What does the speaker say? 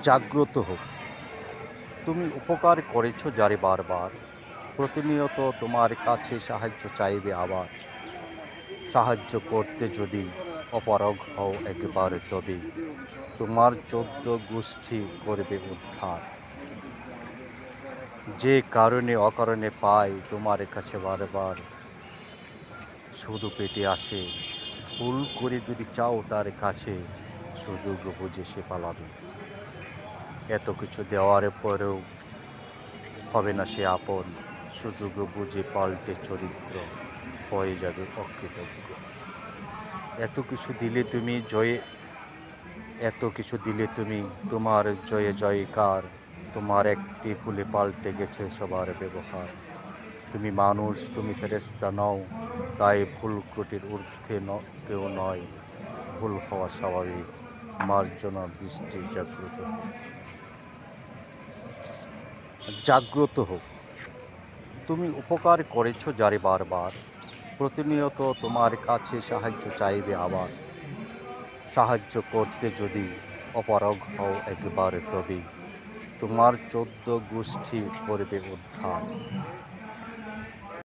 জাগ্রত হোক। তুমি উপকার করেছ যারে বারবার, প্রতিনিয়ত তোমার কাছে সাহায্য চাইবে আবার। সাহায্য করতে যদি অপারগ হও একবার, তবে তোমার 14 গোষ্ঠী করবে উদ্ধার। যে কারণে অকারণে পাই তোমার কাছে বারবার, শুধু পেটে আসে, ভুল করে যদি চাও তার কাছে, সুযোগ বুঝে সে পালাবে। এত কিছু দেওয়ার পরেও হবে না সে আপন, সুযোগ বুঝে পাল্টে চরিত্র হয়ে যাবে অকৃতজ্ঞ। এত কিছু দিলে তুমি জয়ে এত কিছু দিলে তুমি, তোমার জয়ে জয়কার। তোমার একটি ভুলে পাল্টে গেছে সবার ব্যবহার। তুমি মানুষ, তুমি ফেরেশতা নও, তাই ভুল ত্রুটির ঊর্ধ্বে কেউ নয়। ভুল হওয়া স্বাভাবিক, মার্জনা দৃষ্টি জাগ্রত হোক। জাগ্রত হোক। তুমি উপকার করেছ যারে বারবার, প্রতিনিয়ত তোমার কাছে সাহায্য চাইবে আবার। সাহায্য করতে যদি অপারগ হও একবার, তবে তোমার 14 গোষ্ঠী করবে উদ্ধার।